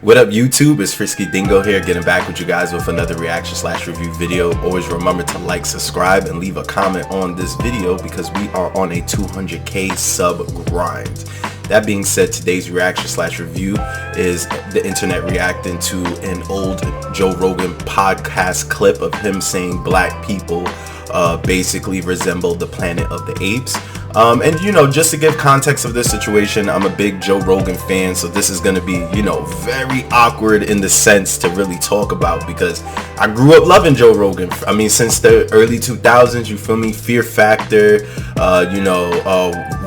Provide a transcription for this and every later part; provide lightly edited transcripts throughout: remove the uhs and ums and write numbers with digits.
What up YouTube, it's Frisky Dingo here, getting back with you guys with another reaction/review video. Always remember to like, subscribe, and leave a comment on this video because we are on a 200k sub grind. That being said, today's reaction/review is the internet reacting to an old Joe Rogan podcast clip of him saying black people basically resemble the planet of the apes. And you know, just to give context of this situation, I'm a big Joe Rogan fan, so this is going to be, you know, very awkward in the sense to really talk about because I grew up loving Joe Rogan. I mean, since the early 2000s, you feel me? Fear Factor,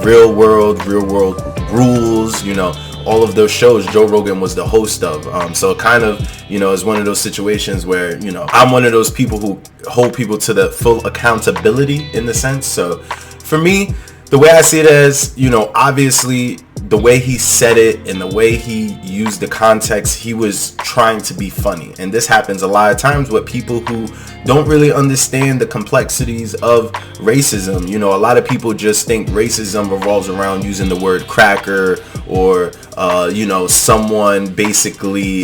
Real World Rules, you know, all of those shows Joe Rogan was the host of. So it kind of, you know, is one of those situations where, you know, I'm one of those people who hold people to the full accountability in the sense. So for me, the way I see it as, you know, obviously the way he said it and the way he used the context, he was trying to be funny. And this happens a lot of times with people who don't really understand the complexities of racism. You know, a lot of people just think racism revolves around using the word cracker or, you know, someone basically,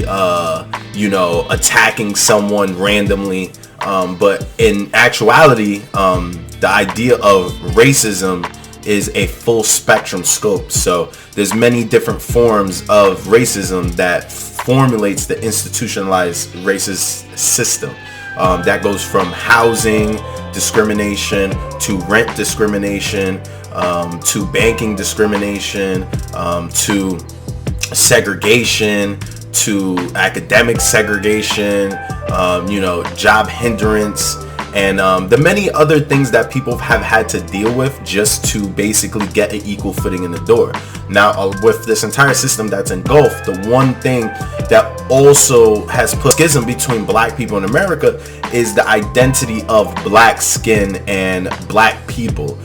you know, attacking someone randomly. But in actuality, the idea of racism is a full spectrum scope. So there's many different forms of racism that formulates the institutionalized racist system. That goes from housing discrimination to rent discrimination, to banking discrimination, to segregation, to academic segregation, you know, job hindrance, and the many other things that people have had to deal with just to basically get an equal footing in the door. Now, with this entire system that's engulfed, the one thing that also has put schism between black people in America is the identity of black skin and black people.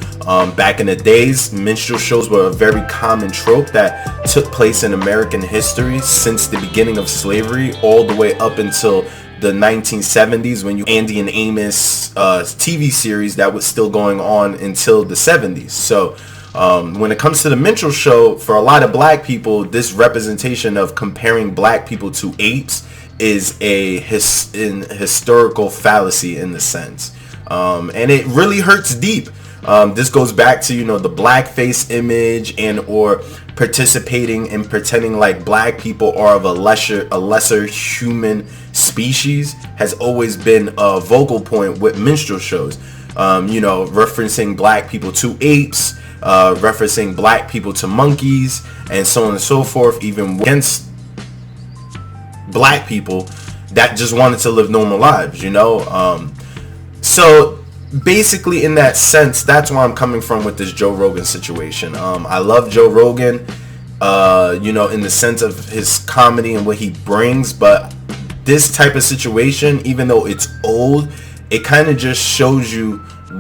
Back in the days, minstrel shows were a very common trope that took place in American history since the beginning of slavery all the way up until the 1970s, when Andy and Amos TV series that was still going on until the 70s. So when it comes to the minstrel show, for a lot of black people, this representation of comparing black people to apes is a historical fallacy in the sense, and it really hurts deep. This goes back to, you know, the blackface image and or participating and pretending like black people are of a lesser human species has always been a vocal point with minstrel shows. You know, referencing black people to apes, referencing black people to monkeys, and so on and so forth, even against black people that just wanted to live normal lives, you know. So basically, in that sense, that's where I'm coming from with this Joe Rogan situation. I love Joe Rogan, you know, in the sense of his comedy and what he brings, but this type of situation, even though it's old, it kind of just shows you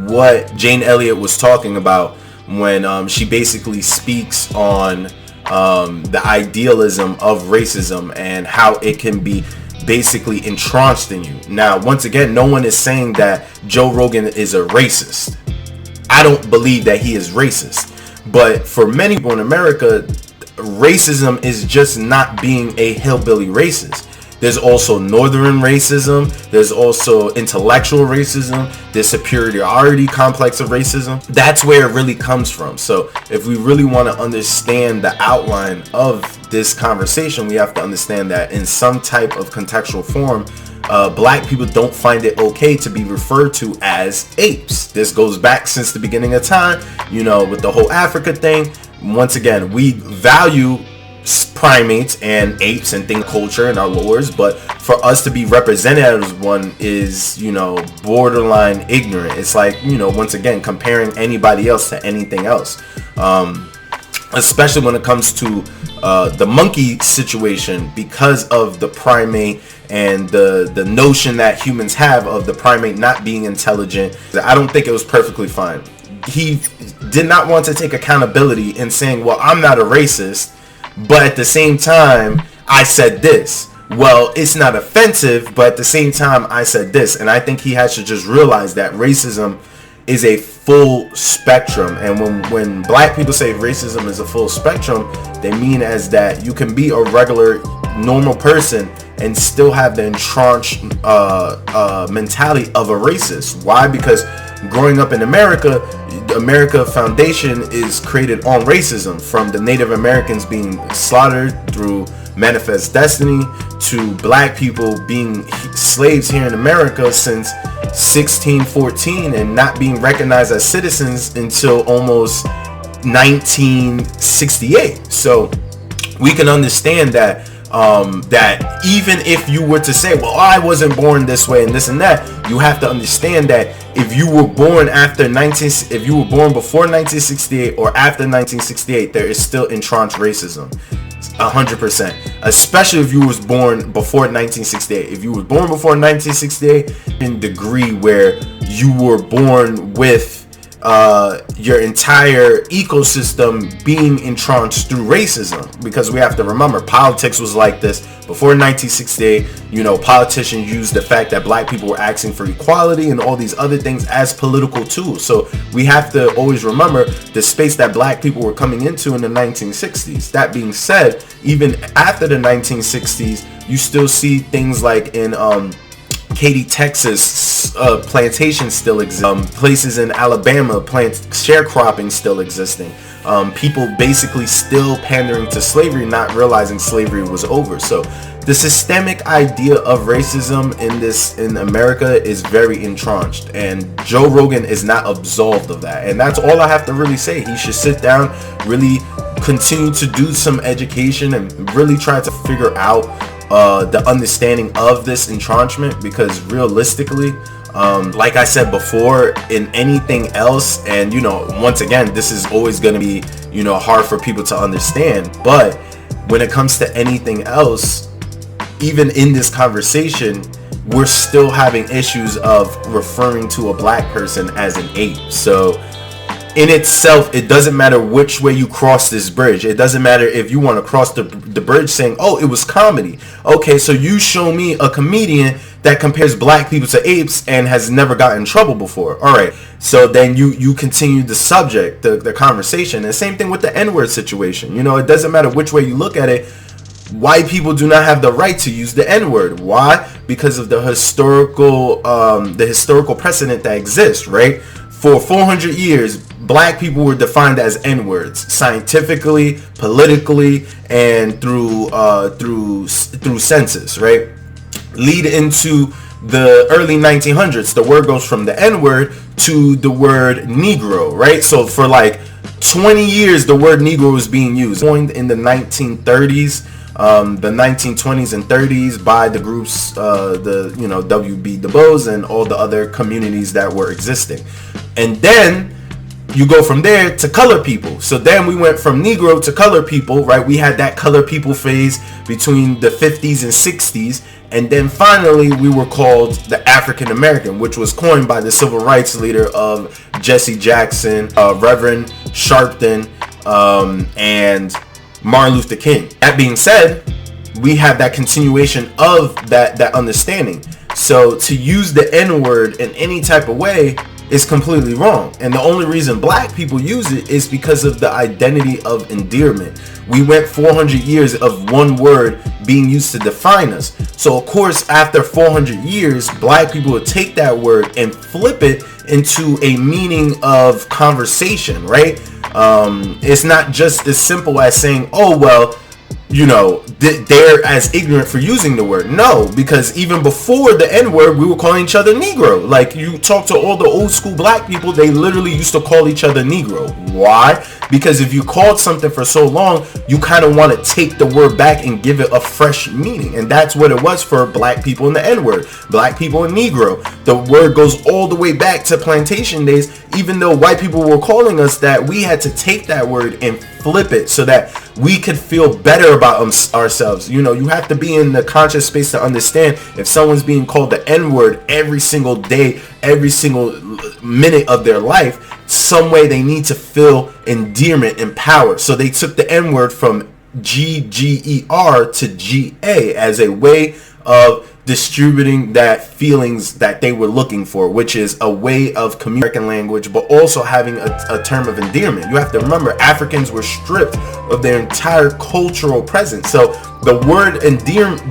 what Jane Elliott was talking about when she basically speaks on the idealism of racism and how it can be basically entrenched in you. Now, once again, no one is saying that Joe Rogan is a racist. I don't believe that he is racist. But for many people in America, racism is just not being a hillbilly racist. There's also northern racism. There's also intellectual racism. There's superiority complex of racism. That's where it really comes from. So if we really want to understand the outline of this conversation, we have to understand that in some type of contextual form, black people don't find it okay to be referred to as apes. This goes back since the beginning of time, you know, with the whole Africa thing. Once again, we value primates and apes and thing culture and our lores, but for us to be represented as one is, you know, borderline ignorant. It's like, you know, once again, comparing anybody else to anything else, especially when it comes to the monkey situation, because of the primate and the notion that humans have of the primate not being intelligent. I don't think it was perfectly fine. He did not want to take accountability in saying, well, I'm not a racist, but at the same time, I said this. Well, it's not offensive, but at the same time, I said this. And I think he has to just realize that racism is a full spectrum. And when black people say racism is a full spectrum, they mean as that you can be a regular normal person and still have the entrenched mentality of a racist. Why? Because growing up in America, America Foundation is created on racism, from the Native Americans being slaughtered through Manifest Destiny to black people being slaves here in America since 1614 and not being recognized as citizens until almost 1968. So we can understand that that even if you were to say, well, I wasn't born this way and this and that, you have to understand that if you were born if you were born before 1968 or after 1968, there is still entrenched racism. 100%, especially if you was born before 1968. If you was born before 1968, in degree where you were born with your entire ecosystem being entrenched through racism, because we have to remember politics was like this before 1968. You know, politicians used the fact that black people were asking for equality and all these other things as political tools. So we have to always remember the space that black people were coming into in the 1960s. That being said, even after the 1960s, you still see things like in Katy, Texas, plantations still exist. Places in Alabama, sharecropping still existing. People basically still pandering to slavery, not realizing slavery was over. So the systemic idea of racism in America is very entrenched, and Joe Rogan is not absolved of that. And that's all I have to really say. He should sit down, really continue to do some education, and really try to figure out the understanding of this entrenchment, because realistically, like I said before, in anything else, and you know, once again, this is always going to be, you know, hard for people to understand, but when it comes to anything else, even in this conversation, we're still having issues of referring to a black person as an ape. So in itself, it doesn't matter which way you cross this bridge. It doesn't matter if you want to cross the bridge saying, oh, it was comedy. Okay, so you show me a comedian that compares black people to apes and has never gotten in trouble before. All right, so then you continue the subject, the conversation. And same thing with the Nword situation. You know, it doesn't matter which way you look at it. White people do not have the right to use the N-word. Why? Because of the historical precedent that exists, right? For 400 years, black people were defined as N-words, scientifically, politically, and through census, right? Lead into the early 1900s, the word goes from the N-word to the word Negro, right? So for like 20 years, the word Negro was being used. Coined in the 1930s, the 1920s and 30s by the groups, W.B. Du Bois and all the other communities that were existing. And then you go from there to color people. So then we went from Negro to color people, right? We had that color people phase between the 50s and 60s. And then finally we were called the African American, which was coined by the civil rights leader of Jesse Jackson, Reverend Sharpton, and Martin Luther King. That being said, we have that continuation of that understanding. So to use the N-word in any type of way is completely wrong. And the only reason black people use it is because of the identity of endearment. We went 400 years of one word being used to define us. So of course, after 400 years, black people would take that word and flip it into a meaning of conversation, right? It's not just as simple as saying, oh, well, you know, they're as ignorant for using the word. No, because even before the N-word, we were calling each other Negro. Like, you talk to all the old school black people, they literally used to call each other Negro. Why? Because if you called something for so long, you kind of want to take the word back and give it a fresh meaning. And that's what it was for black people in the N-word. Black people in Negro. The word goes all the way back to plantation days. Even though white people were calling us that, we had to take that word and flip it so that we could feel better about ourselves. You know, you have to be in the conscious space to understand if someone's being called the N-word every single day, every single minute of their life, some way they need to feel endearment and power. So they took the N-word from G-G-E-R to G-A as a way of distributing that feelings that they were looking for, which is a way of American language, but also having a term of endearment. You have to remember, Africans were stripped of their entire cultural presence. So the word endearment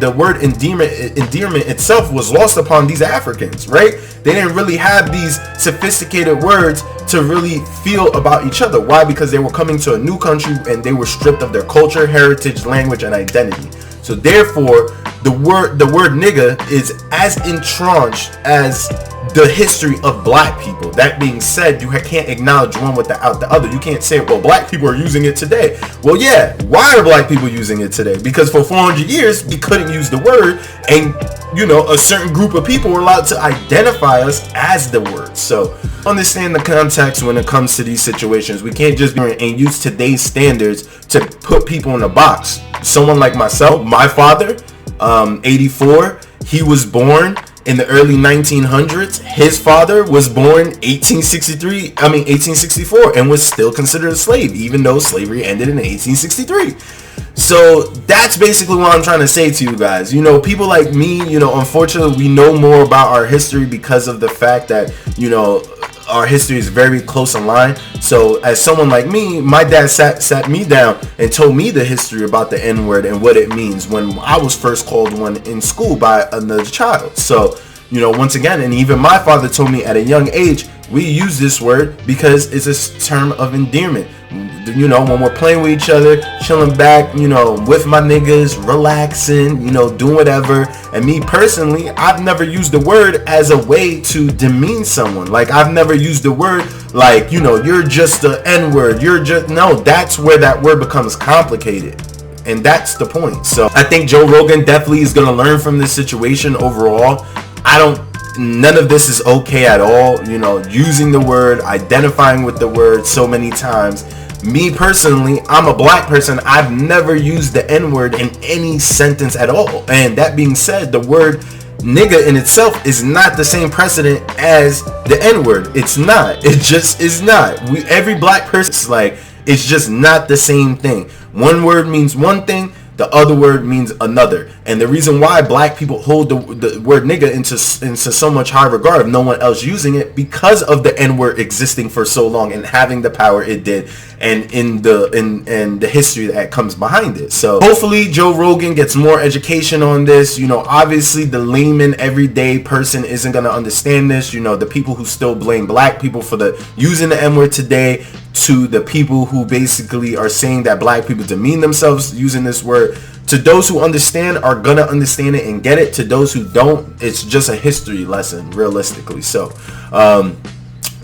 itself was lost upon these Africans, right? They didn't really have these sophisticated words to really feel about each other. Why? Because they were coming to a new country and they were stripped of their culture, heritage, language, and identity. So therefore, the word nigga is as entrenched as the history of black people. That being said, you can't acknowledge one without the other. You can't say, well, black people are using it today. Well, yeah, why are black people using it today? Because for 400 years, we couldn't use the word, and a certain group of people were allowed to identify us as the word. So understand the context when it comes to these situations. We can't just use today's standards to put people in a box. Someone like myself, my father, 84, he was born in the early 1900s. His father was born 1864 and was still considered a slave, even though slavery ended in 1863. So that's basically what I'm trying to say to you guys. People like me, unfortunately, we know more about our history because of the fact that, our history is very close in line. So as someone like me, my dad sat me down and told me the history about the N-word and what it means when I was first called one in school by another child. So, once again, and even my father told me at a young age, we use this word because it's a term of endearment. When we're playing with each other, chilling back, with my niggas, relaxing, doing whatever. And me personally, I've never used the word as a way to demean someone. Like, I've never used the word like, you're just the N-word. No, that's where that word becomes complicated. And that's the point. So I think Joe Rogan definitely is going to learn from this situation overall. None of this is okay at all. Using the word, identifying with the word so many times. Me personally, I'm a black person. I've never used the N-word in any sentence at all. And that being said, the word nigga in itself is not the same precedent as the N-word. It's not. It just is not. Every black person's like, it's just not the same thing. One word means one thing, the other word means another. And the reason why black people hold the word nigga into so much high regard of no one else using it, because of the N-word existing for so long and having the power it did, and in the history that comes behind it. So hopefully Joe Rogan gets more education on this. Obviously the layman everyday person isn't going to understand this. The people who still blame black people for using the N-word today, to the people who basically are saying that black people demean themselves using this word. To those who understand, are gonna understand it and get it. To those who don't, it's just a history lesson, realistically. So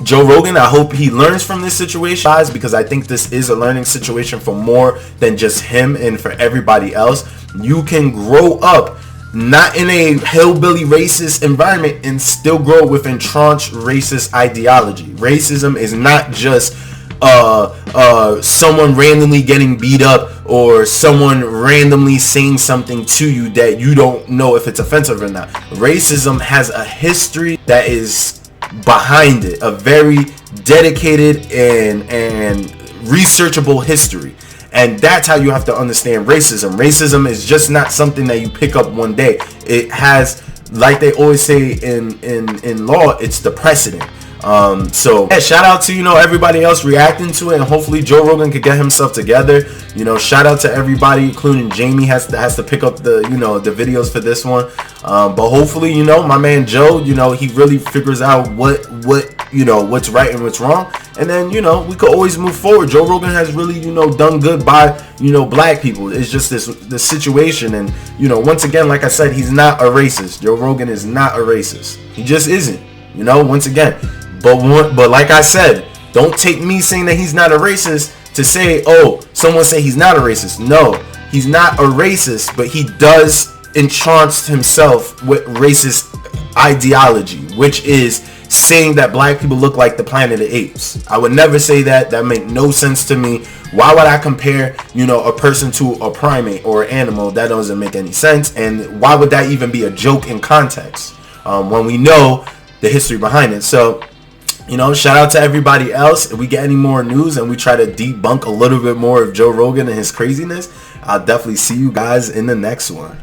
Joe Rogan, I hope he learns from this situation, guys, because I think this is a learning situation for more than just him and for everybody else. You can grow up not in a hillbilly racist environment and still grow with entrenched racist ideology. Racism is not just someone randomly getting beat up or someone randomly saying something to you that you don't know if it's offensive or not. Racism has a history that is behind it, a very dedicated and researchable history. And that's how you have to understand racism. Racism is just not something that you pick up one day. It has, like they always say in law, it's the precedent. So yeah, shout out to everybody else reacting to it, and hopefully Joe Rogan could get himself together. Shout out to everybody, including Jamie has to pick up the the videos for this one. But hopefully my man Joe, he really figures out what's right and what's wrong, and then we could always move forward. Joe Rogan has really done good by black people. It's just this situation, and once again, like I said, he's not a racist. Joe Rogan is not a racist. He just isn't. Once again. But like I said, don't take me saying that he's not a racist to say, oh, someone say he's not a racist. No, he's not a racist, but he does entrench himself with racist ideology, which is saying that black people look like the Planet of Apes. I would never say that. That make no sense to me. Why would I compare, a person to a primate or an animal? That doesn't make any sense. And why would that even be a joke in context when we know the history behind it? So shout out to everybody else. If we get any more news and we try to debunk a little bit more of Joe Rogan and his craziness, I'll definitely see you guys in the next one.